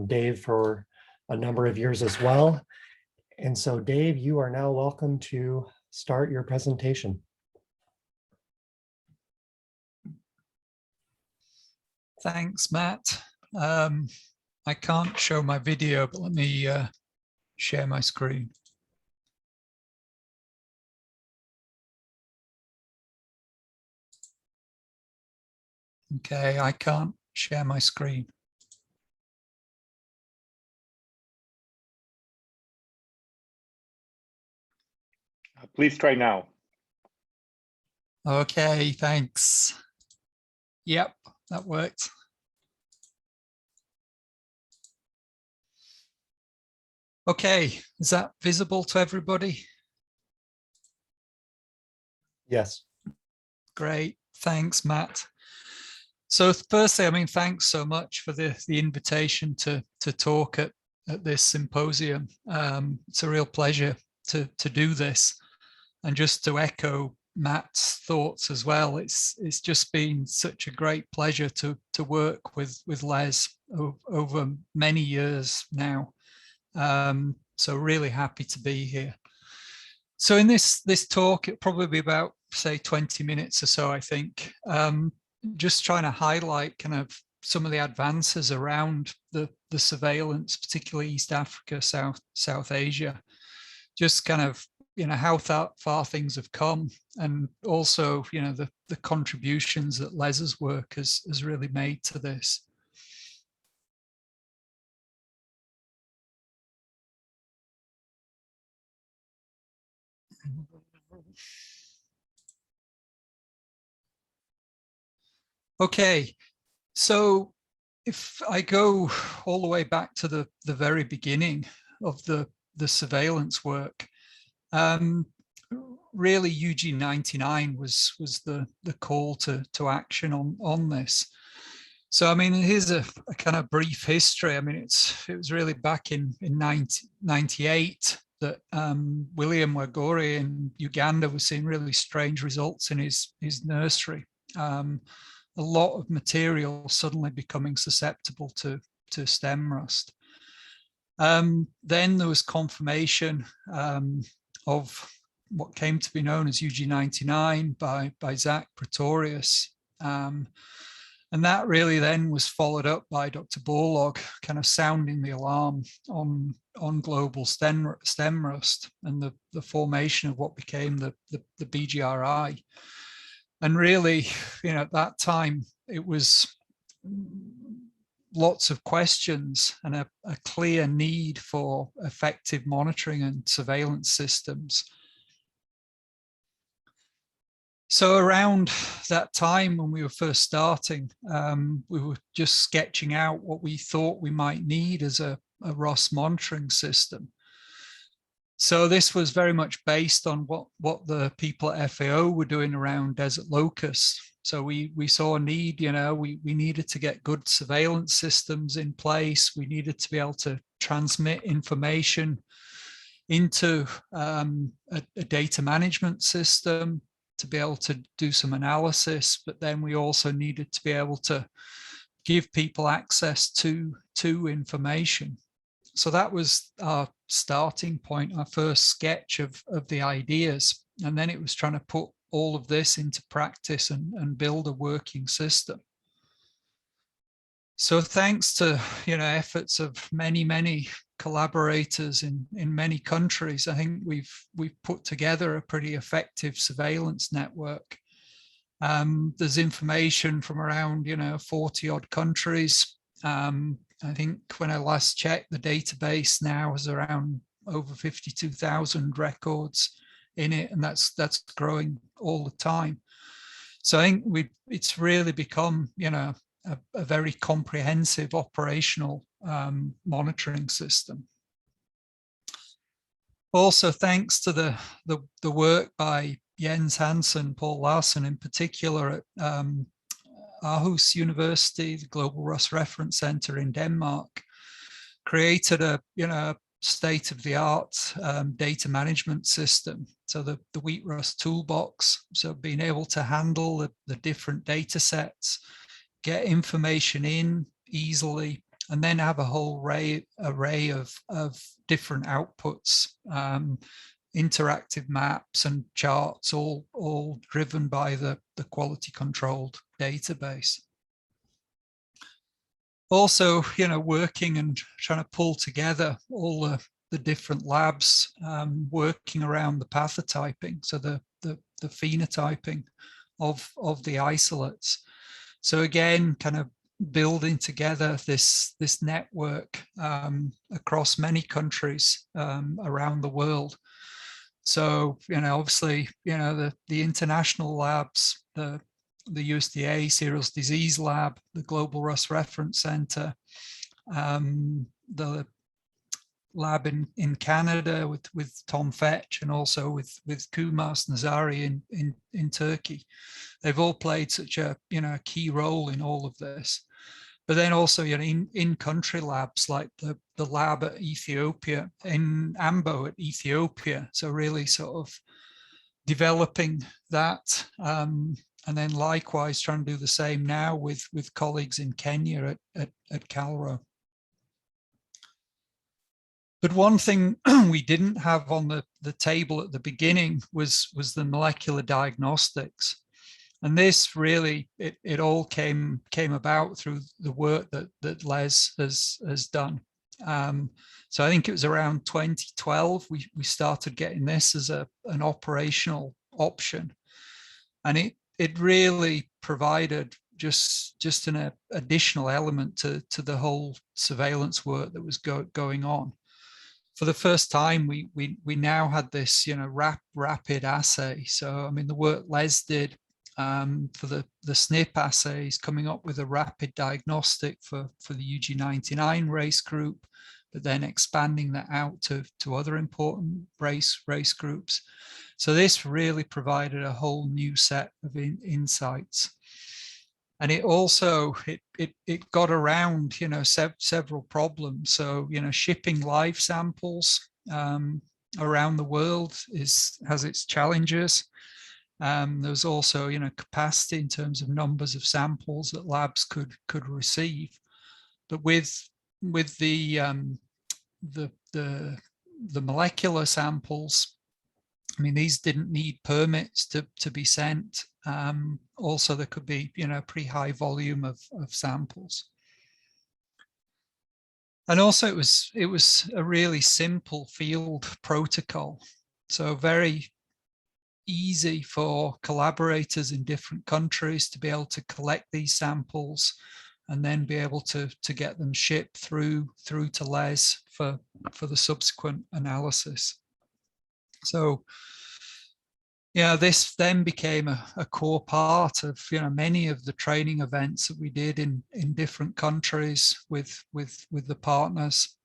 Dave for a number of years as well. And so Dave, you are now welcome to start your presentation. Thanks, Matt. I can't show my video, but let me share my screen. Okay, I can't share my screen. Please try now. Okay, thanks. Yep, that worked. Okay, is that visible to everybody? Yes. Great, thanks, Matt. So firstly, I mean, thanks so much for the invitation to talk at this symposium. It's a real pleasure to do this. And just to echo Matt's thoughts as well, it's just been such a great pleasure to work with Les over many years now. So really happy to be here. So in this talk, it'll probably be about, say, 20 minutes or so, I think. Just trying to highlight kind of some of the advances around the surveillance, particularly East Africa, South Asia. Just kind of, how far things have come, and also, the contributions that Les's work has really made to this. Okay, so if I go all the way back to the very beginning of the surveillance work, really UG99 was the call to action on this. So I mean, here's a kind of brief history. I mean, it was really back in 1998 that William Wagori in Uganda was seeing really strange results in his nursery. A lot of material suddenly becoming susceptible to stem rust. Then there was confirmation of what came to be known as UG99 by Zach Pretorius. And that really then was followed up by Dr. Borlaug kind of sounding the alarm on global stem rust and the formation of what became the BGRI. And really, at that time, it was lots of questions and a clear need for effective monitoring and surveillance systems. So around that time when we were first starting, we were just sketching out what we thought we might need as a rust monitoring system. So this was very much based on what the people at FAO were doing around desert locusts. So we saw a need, we needed to get good surveillance systems in place. We needed to be able to transmit information into a data management system to be able to do some analysis, but then we also needed to be able to give people access to information. So that was our starting point, our first sketch of the ideas. And then it was trying to put all of this into practice and build a working system. So thanks to efforts of many collaborators in many countries, I think we've put together a pretty effective surveillance network. There's information from around 40 odd countries. I think when I last checked, the database now has around over 52,000 records in it, and that's growing all the time. So I think it's really become a very comprehensive operational monitoring system. Also, thanks to the work by Jens Hansen, Paul Larsen in particular at Aarhus University, the Global Rust Reference Center in Denmark, created a state-of-the-art data management system. So the wheat rust toolbox, so being able to handle the different data sets, get information in easily, and then have a whole array of different outputs, interactive maps and charts, all driven by the quality controlled database. Also, working and trying to pull together all the different labs, working around the pathotyping, so the phenotyping of the isolates. So again, kind of building together this network across many countries around the world. So, obviously, the international labs, the USDA Cereals Disease Lab, the Global Rust Reference Center, the lab in Canada with Tom Fetch, and also with Kumas Nazari in Turkey. They've all played such a key role in all of this. But then also in country labs like the lab at Ethiopia, in Ambo at Ethiopia. So really sort of developing that, and then likewise trying to do the same now with colleagues in Kenya at Calro. But one thing we didn't have on the table at the beginning was the molecular diagnostics. And this really, it all came about through the work that Les has done. So I think it was around 2012, we started getting this as an operational option. And it really provided just an additional element to the whole surveillance work that was going on. For the first time, we now had this, rapid assay. So, I mean, the work Les did for the SNP assays, coming up with a rapid diagnostic for the UG99 race group, but then expanding that out to other important race groups. So this really provided a whole new set of insights. And it also, it got around, several problems. So, shipping live samples around the world has its challenges. There's also, capacity in terms of numbers of samples that labs could receive. But with the molecular samples, I mean, these didn't need permits to be sent. Also, there could be, pretty high volume of samples. And also, it was a really simple field protocol. So very easy for collaborators in different countries to be able to collect these samples and then be able to get them shipped through to Les for the subsequent analysis. So, this then became a core part of many of the training events that we did in different countries with the partners,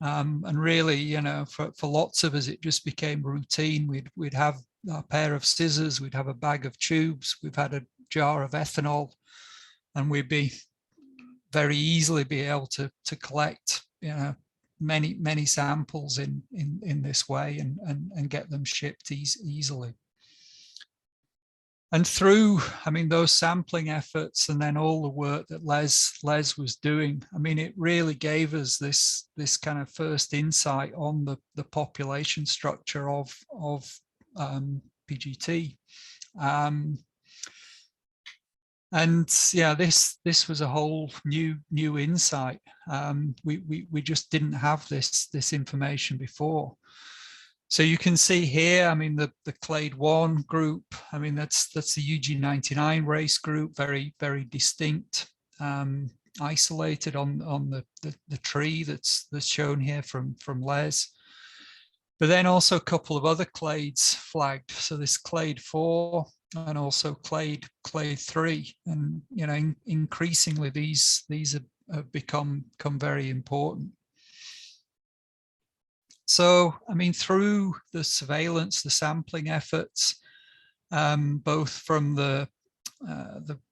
and really, for lots of us, it just became routine. We'd have a pair of scissors, we'd have a bag of tubes, we've had a jar of ethanol, and we'd be very easily be able to collect many samples in this way and get them shipped easily. And through, I mean, those sampling efforts and then all the work that Les was doing, I mean, it really gave us this kind of first insight on the population structure of PGT. And yeah, this was a whole new insight. We just didn't have this information before. So you can see here, I mean, the clade 1 group, I mean, that's the UG99 race group, very distinct, isolated on the tree that's shown here from Les. But then also a couple of other clades flagged. So this clade 4 and also clade 3, and increasingly these have become very important. So, I mean, through the surveillance, the sampling efforts, both from the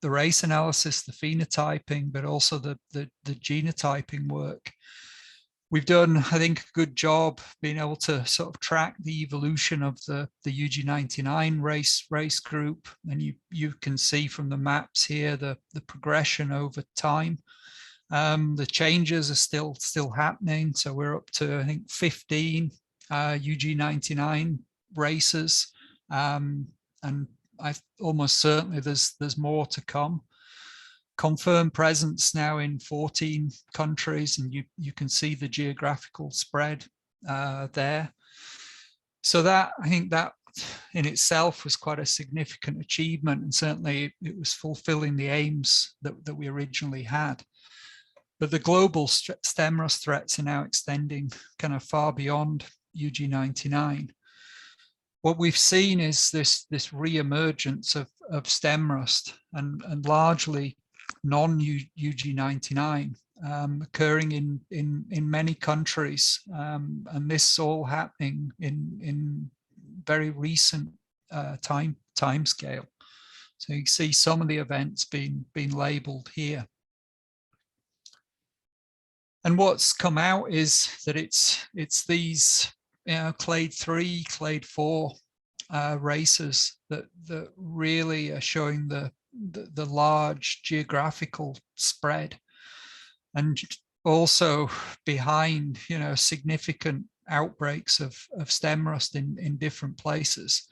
race analysis, the phenotyping, but also the genotyping work, we've done, I think, a good job being able to sort of track the evolution of the UG99 race group. And you can see from the maps here the progression over time. The changes are still happening. So we're up to, I think, 15 UG99 races. And almost certainly there's more to come. Confirmed presence now in 14 countries, and you can see the geographical spread there. So that, I think that in itself was quite a significant achievement, and certainly it was fulfilling the aims that we originally had. But the global stem rust threats are now extending kind of far beyond UG99. What we've seen is this re-emergence of stem rust and largely non-UG99 occurring in many countries, and this all happening in very recent time scale. So you see some of the events being labeled here. And what's come out is that it's these clade 3, clade 4 races that really are showing the large geographical spread, and also behind significant outbreaks of stem rust in different places.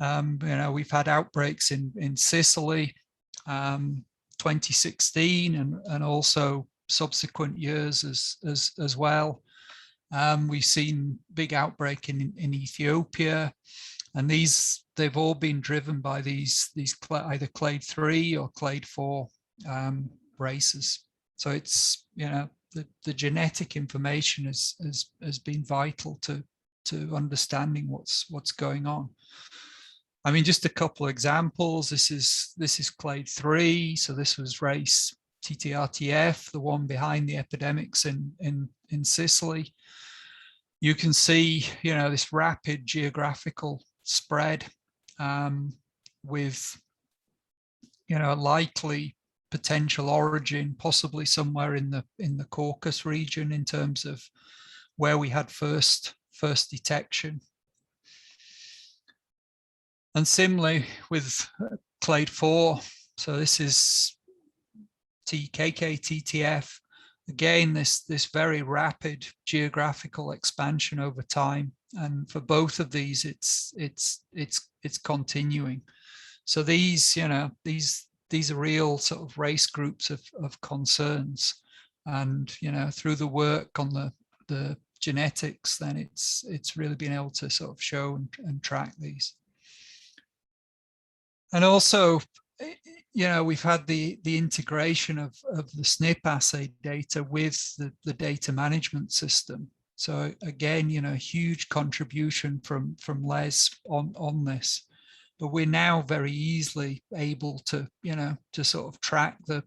We've had outbreaks in Sicily 2016 and also subsequent years as well. We've seen big outbreak in Ethiopia, and they've all been driven by these either clade 3 or clade 4 races. So it's the genetic information has been vital to understanding what's going on. I mean, just a couple of examples. This is clade 3. So this was race TTRTF, the one behind the epidemics in Sicily. You can see, this rapid geographical spread with, a likely potential origin, possibly somewhere in the Caucasus region in terms of where we had first detection. And similarly with clade 4, so this is TKK-TTF. Again, this very rapid geographical expansion over time, and for both of these, it's continuing. So these are real sort of race groups of concerns, and through the work on the genetics, then it's really been able to sort of show and track these. And also, we've had the integration of the SNP assay data with the data management system. So again, huge contribution from Les on this. But we're now very easily able to, to sort of track the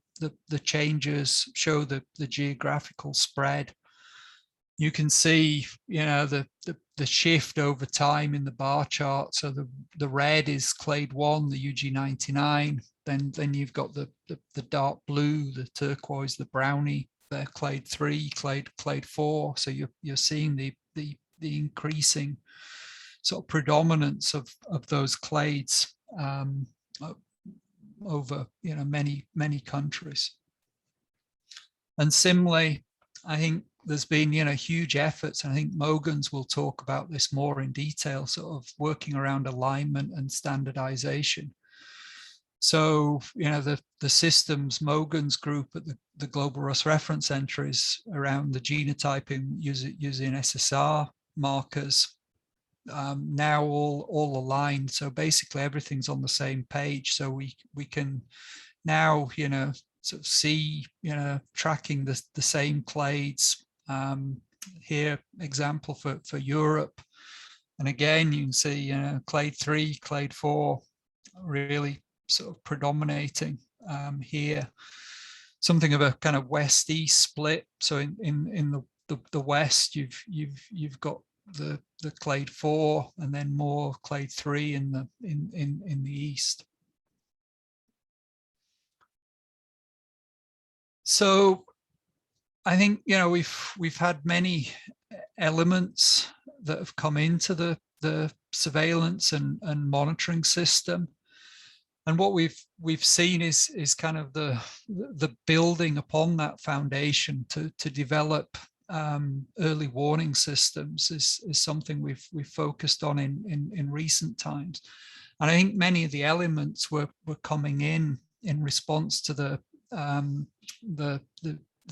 changes, show the geographical spread. You can see, the shift over time in the bar chart. So the red is clade 1, the UG99. Then you've got the dark blue, the turquoise, the brownie. They're clade 3, clade 4. So you're seeing the increasing sort of predominance of those clades over many countries. And similarly, I think there's been huge efforts, and I think Mogans will talk about this more in detail, sort of working around alignment and standardization. So the systems Mogans group at the Global Rust Reference Center is around the genotyping using SSR markers, now all aligned. So basically everything's on the same page. So we can now sort of see tracking the same clades. Here example for Europe, and again you can see clade 3, clade 4 really sort of predominating here. Something of a kind of west-east split. So in the west you've got the clade 4 and then more clade 3 in the east. So I think we've had many elements that have come into the surveillance and monitoring system. And what we've seen is kind of the building upon that foundation to develop early warning systems is something we've focused on in recent times. And I think many of the elements were coming in response to the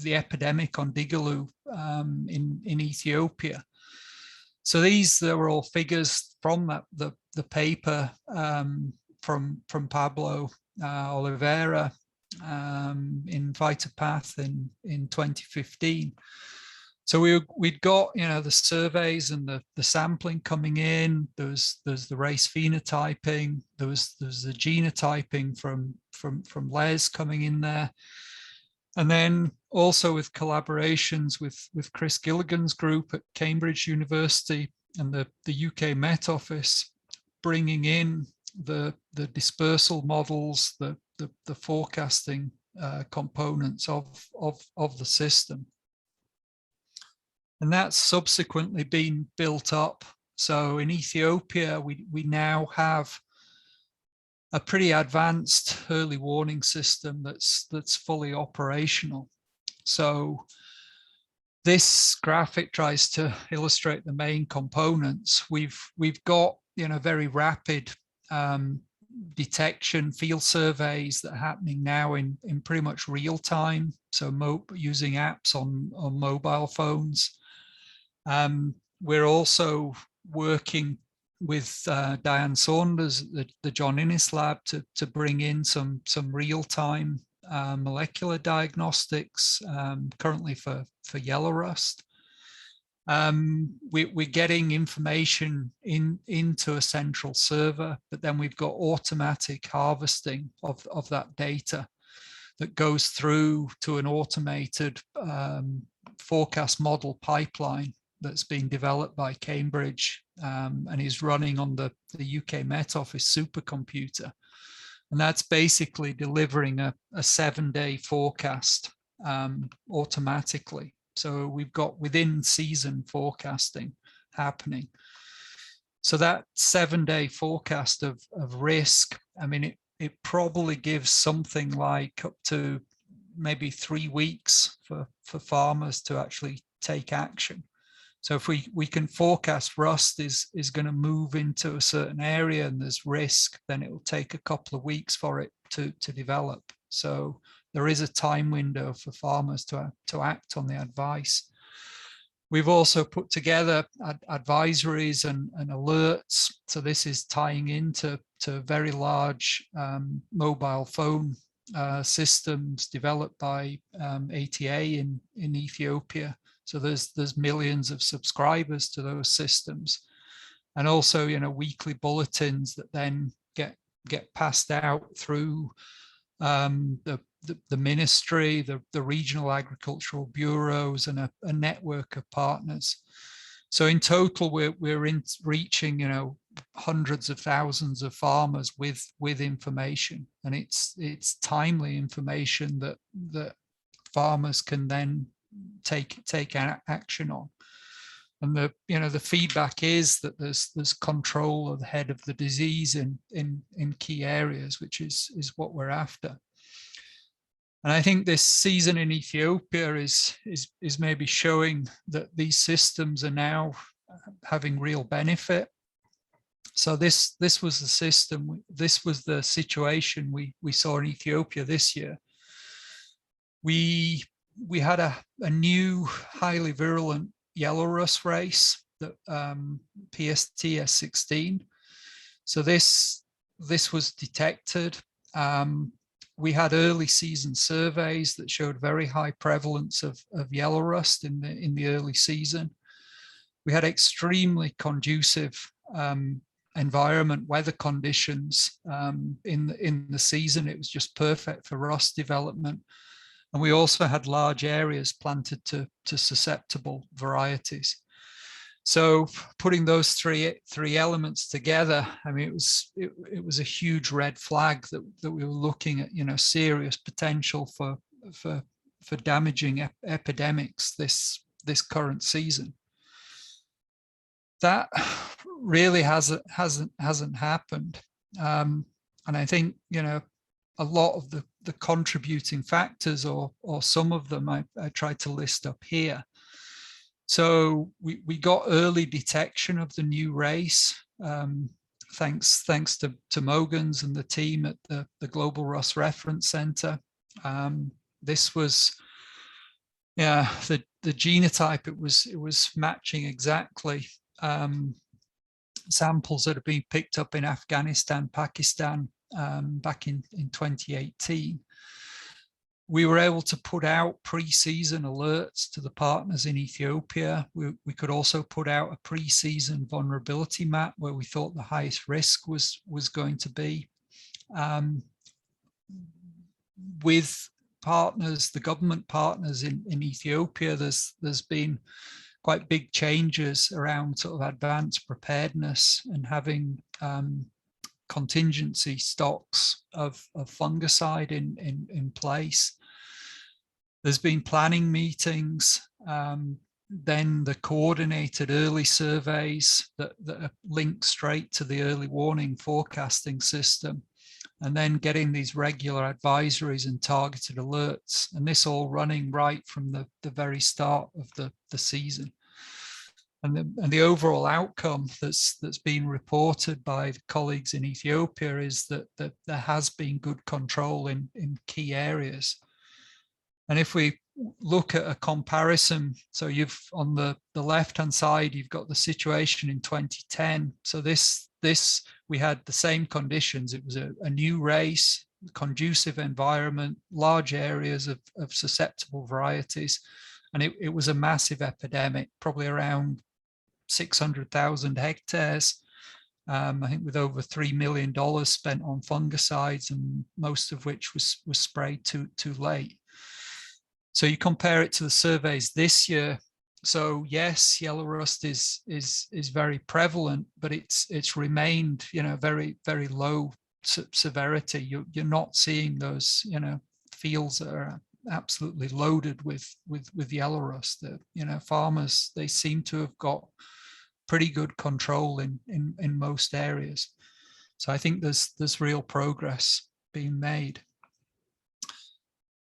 epidemic on Digaloo in Ethiopia. So there were all figures from the paper from Pablo Oliveira in Vitapath in 2015. So we'd got, you know, the surveys and the sampling coming in. There's the race phenotyping. There was the genotyping from Les coming in there, and then also with collaborations with Chris Gilligan's group at Cambridge University and the UK Met Office, bringing in the dispersal models, the forecasting components of the system. And that's subsequently been built up. So in Ethiopia, we now have a pretty advanced early warning system that's fully operational. So this graphic tries to illustrate the main components. We've got, you know, very rapid detection field surveys that are happening now in pretty much real time. So using apps on mobile phones. We're also working with Diane Saunders, the John Innes lab, to bring in some real-time molecular diagnostics currently for yellow rust. We're getting information into a central server, but then we've got automatic harvesting of that data that goes through to an automated forecast model pipeline that's been developed by Cambridge and is running on the UK Met Office supercomputer. And that's basically delivering a 7-day forecast automatically. So we've got within season forecasting happening. So that 7-day forecast of risk, I mean, it probably gives something like up to maybe 3 weeks for farmers to actually take action. So if we can forecast rust is going to move into a certain area and there's risk, then it will take a couple of weeks for it to develop. So there is a time window for farmers to act on the advice. We've also put together advisories and alerts. So this is tying into very large mobile phone systems developed by ATA in Ethiopia. So there's millions of subscribers to those systems, and also, you know, weekly bulletins that then get passed out through the ministry, the regional agricultural bureaus, and a network of partners. So in total, we're reaching, you know, hundreds of thousands of farmers with information, and it's timely information that farmers can then take action on. And the feedback is that there's control of the head of the disease in key areas, which is what we're after. And I think this season in Ethiopia is maybe showing that these systems are now having real benefit. So this was the system, this was the situation we saw in Ethiopia this year. We had a new highly virulent yellow rust race, that PSTS16. So this was detected. We had early season surveys that showed very high prevalence of yellow rust in the early season. We had extremely conducive environment, weather conditions in the season. It was just perfect for rust development. And we also had large areas planted to susceptible varieties. So putting those three elements together, I mean, it was a huge red flag that we were looking at, you know, serious potential for damaging epidemics this current season. That really hasn't happened. And I think, a lot of the contributing factors, or some of them, I tried to list up here. So we got early detection of the new race, thanks to Mogans and the team at the Global Rust Reference Center. This was, the genotype, it was matching exactly samples that have been picked up in Afghanistan, Pakistan, back in 2018. We were able to put out pre-season alerts to the partners in Ethiopia. We could also put out a pre-season vulnerability map where we thought the highest risk was going to be. With partners, the government partners in Ethiopia, there's been quite big changes around sort of advanced preparedness and having contingency stocks of fungicide in place. There's been planning meetings, then the coordinated early surveys that are linked straight to the early warning forecasting system, and then getting these regular advisories and targeted alerts, and this all running right from the very start of the season. And the overall outcome that's been reported by the colleagues in Ethiopia is that there has been good control in key areas. And if we look at a comparison, so you've on the left-hand side, you've got the situation in 2010. So this we had the same conditions. It was a new race, conducive environment, large areas of susceptible varieties, and it was a massive epidemic, probably around 600,000 hectares, I think, with over $3 million spent on fungicides, and most of which was sprayed too late. So you compare it to the surveys this year. So yes, yellow rust is very prevalent, but it's remained, very, very low severity. You're not seeing those, fields that are absolutely loaded with yellow rust. Farmers, they seem to have got pretty good control in most areas. So I think there's real progress being made.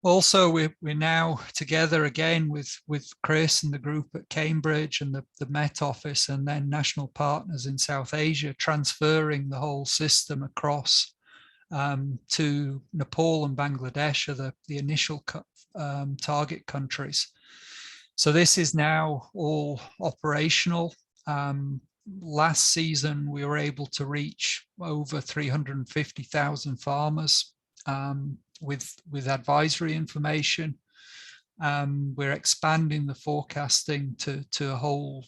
Also, we're now together again with Chris and the group at Cambridge and the Met Office, and then national partners in South Asia, transferring the whole system across to Nepal and Bangladesh are the initial target countries. So this is now all operational. Last season, we were able to reach over 350,000 farmers with advisory information. We're expanding the forecasting to a whole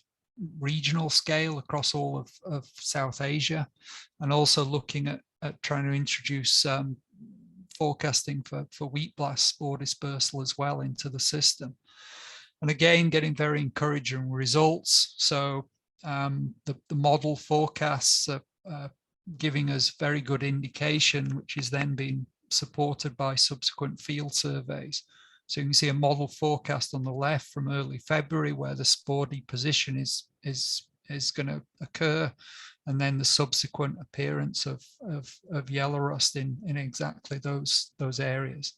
regional scale across all of South Asia, and also looking at trying to introduce forecasting for wheat blast spore dispersal as well into the system. And again, getting very encouraging results. So the model forecasts are giving us very good indication, which is then being supported by subsequent field surveys. So you can see a model forecast on the left from early February where the spore deposition is going to occur, and then the subsequent appearance of yellow rust in exactly those areas.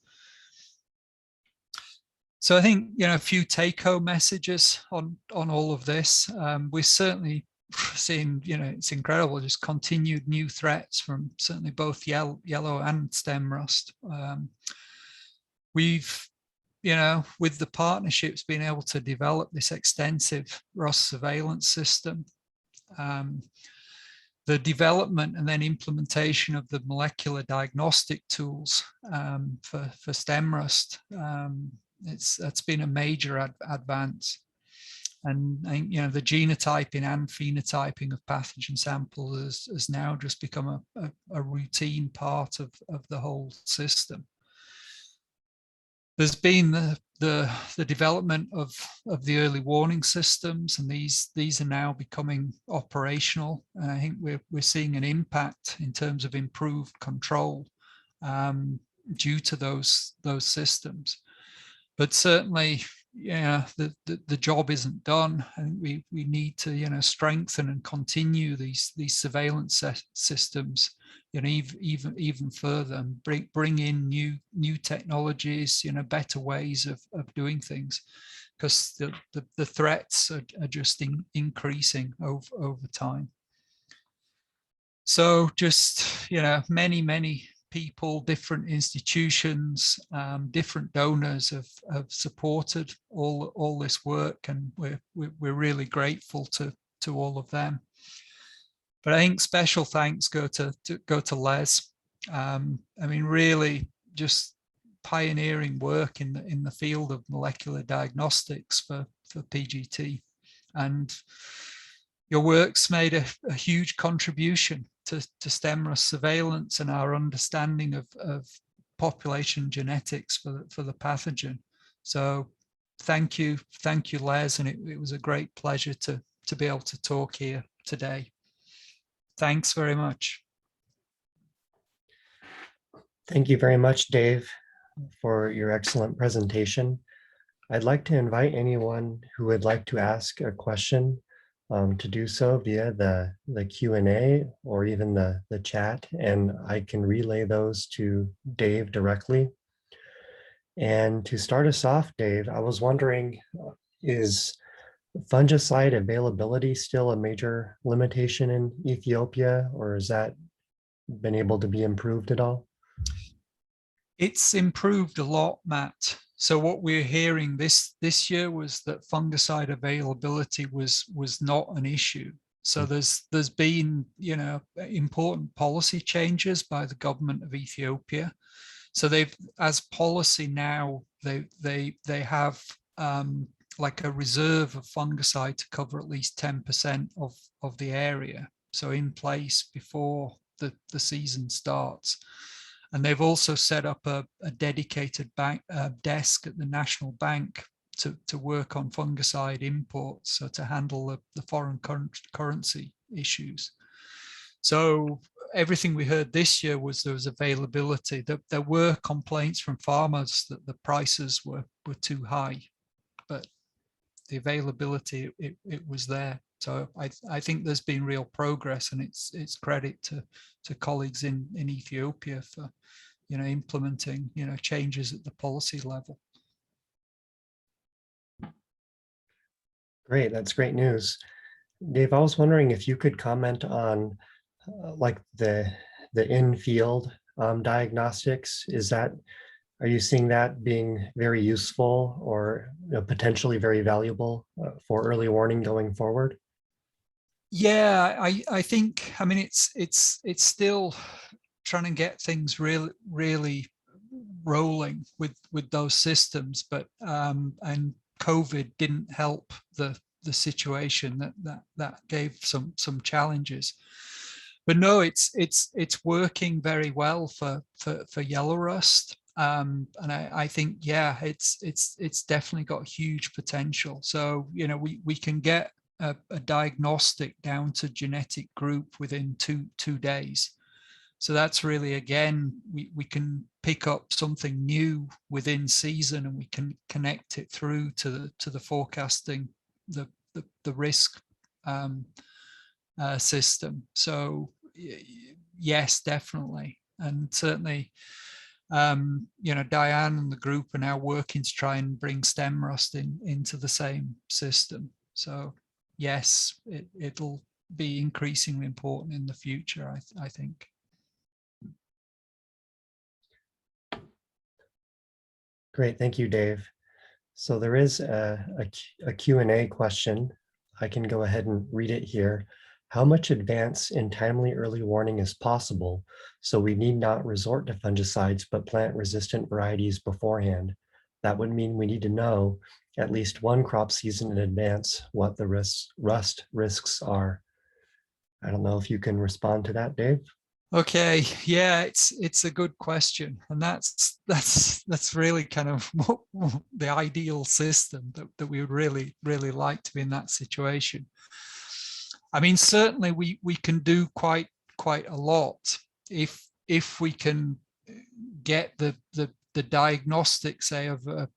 So I think, a few take-home messages on all of this. We're certainly seeing, it's incredible, just continued new threats from certainly both yellow and stem rust. We've, with the partnerships, been able to develop this extensive rust surveillance system. The development and then implementation of the molecular diagnostic tools for stem rust, that's been a major advance. And I think, the genotyping and phenotyping of pathogen samples has now just become a routine part of the whole system. There's been the development of the early warning systems, and these are now becoming operational. And I think we're seeing an impact in terms of improved control due to those systems. But certainly, the job isn't done. I think we need to strengthen and continue these surveillance systems even further, and bring in new technologies, better ways of doing things, because the threats are just increasing over time. So just, many people, different institutions, different donors have supported all this work, and we're really grateful to all of them. But I think special thanks go to Les. I mean, really just pioneering work in the field of molecular diagnostics for PGT, and your work's made a huge contribution to stem rust surveillance and our understanding of population genetics for the pathogen. So thank you, Les, and it was a great pleasure to be able to talk here today. Thanks very much. Thank you very much, Dave, for your excellent presentation. I'd like to invite anyone who would like to ask a question to do so via the Q&A or even the chat, and I can relay those to Dave directly. And to start us off, Dave, I was wondering, is fungicide availability still a major limitation in Ethiopia, or has that been able to be improved at all? It's improved a lot, Matt. So what we're hearing this year was that fungicide availability was not an issue. So there's been, important policy changes by the government of Ethiopia. So they've, as policy now, they have like a reserve of fungicide to cover at least 10% of the area. So in place before the season starts. And they've also set up a dedicated desk at the National Bank to work on fungicide imports, so to handle the foreign currency issues. So everything we heard this year was there was availability. There were complaints from farmers that the prices were too high, but the availability, it was there. So I think there's been real progress, and it's credit to colleagues in Ethiopia for implementing changes at the policy level. Great, that's great news. Dave, I was wondering if you could comment on like the in-field diagnostics. Are you seeing that being very useful or potentially very valuable for early warning going forward? Yeah, I think, I mean, it's still trying to get things really rolling with those systems, but and COVID didn't help the situation. That gave some challenges. But no, it's working very well for yellow rust. And I think, yeah, it's definitely got huge potential. So, we can get a diagnostic down to genetic group within two days. So that's really, again, we can pick up something new within season, and we can connect it through to the forecasting, the risk system. So yes, definitely. And certainly, Diane and the group are now working to try and bring stem rust into the same system. So yes, it'll be increasingly important in the future, I think. Great, thank you, Dave. So there is a Q&A question. I can go ahead and read it here. How much advance in timely early warning is possible so we need not resort to fungicides but plant resistant varieties beforehand? That would mean we need to know at least one crop season in advance what the rust risks are. I don't know if you can respond to that, Dave. Okay, yeah, it's a good question, and that's really kind of the ideal system that we would really like to be in that situation. I mean, certainly we can do quite a lot if we can get the diagnostic, say, of a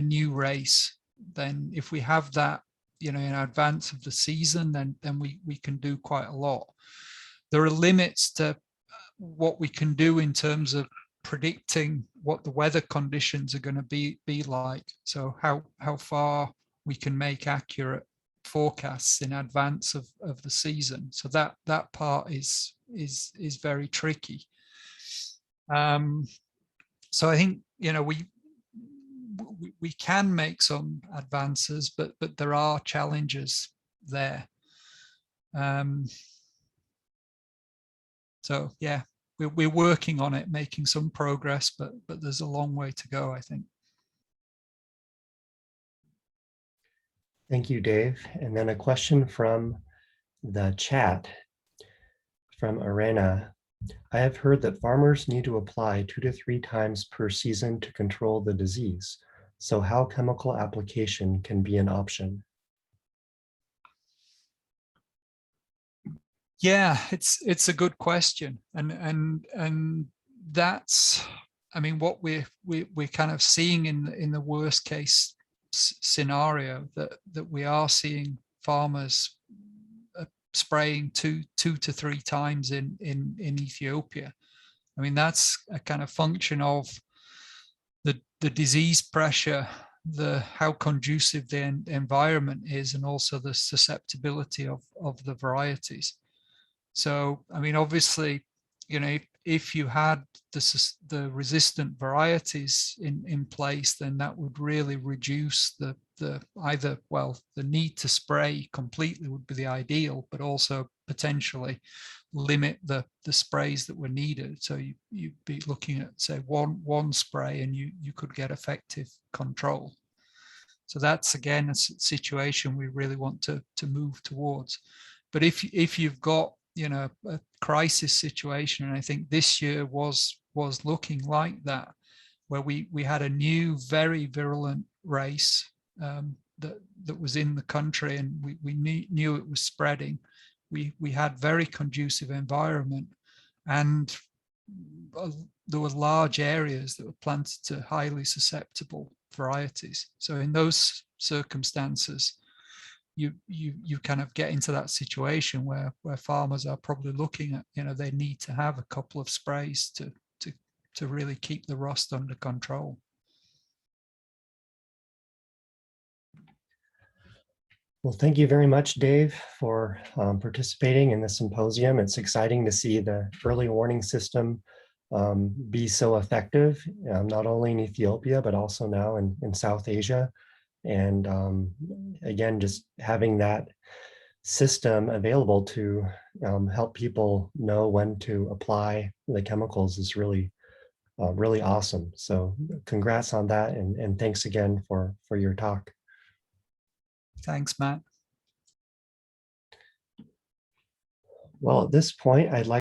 new race. Then if we have that, in advance of the season, then we can do quite a lot. There are limits to what we can do in terms of predicting what the weather conditions are going to be like. So how far we can make accurate forecasts in advance of the season. So that part is very tricky. So I think, you know, we can make some advances, but there are challenges there. So yeah, we're working on it, making some progress, but there's a long way to go, I think. Thank you, Dave. And then a question from the chat from Arena. I have heard that farmers need to apply 2 to 3 times per season to control the disease. So how chemical application can be an option? Yeah, it's a good question, and that's, I mean, what we're kind of seeing in the worst case scenario, that we are seeing farmers spraying two to 3 times in Ethiopia. I mean, that's a kind of function of the disease pressure, how conducive the environment is, and also the susceptibility of the varieties. So, I mean, obviously, you know, if you had the resistant varieties in place, then that would really reduce the need to spray completely would be the ideal, but also potentially limit the sprays that were needed. So you'd be looking at, say, one spray, and you could get effective control. So that's, again, a situation we really want to move towards. But if you've got, you know, a crisis situation, and I think this year was looking like that, where we had a new very virulent race that was in the country, and we knew it was spreading. We had very conducive environment, and there were large areas that were planted to highly susceptible varieties. So in those circumstances, you kind of get into that situation where farmers are probably looking at, you know, they need to have a couple of sprays to really keep the rust under control. Well, thank you very much, Dave, for participating in the symposium. It's exciting to see the early warning system be so effective, not only in Ethiopia, but also now in South Asia. And again, just having that system available to help people know when to apply the chemicals is really, really awesome. So congrats on that, and thanks again for your talk. Thanks, Matt. Well, at this point, I'd like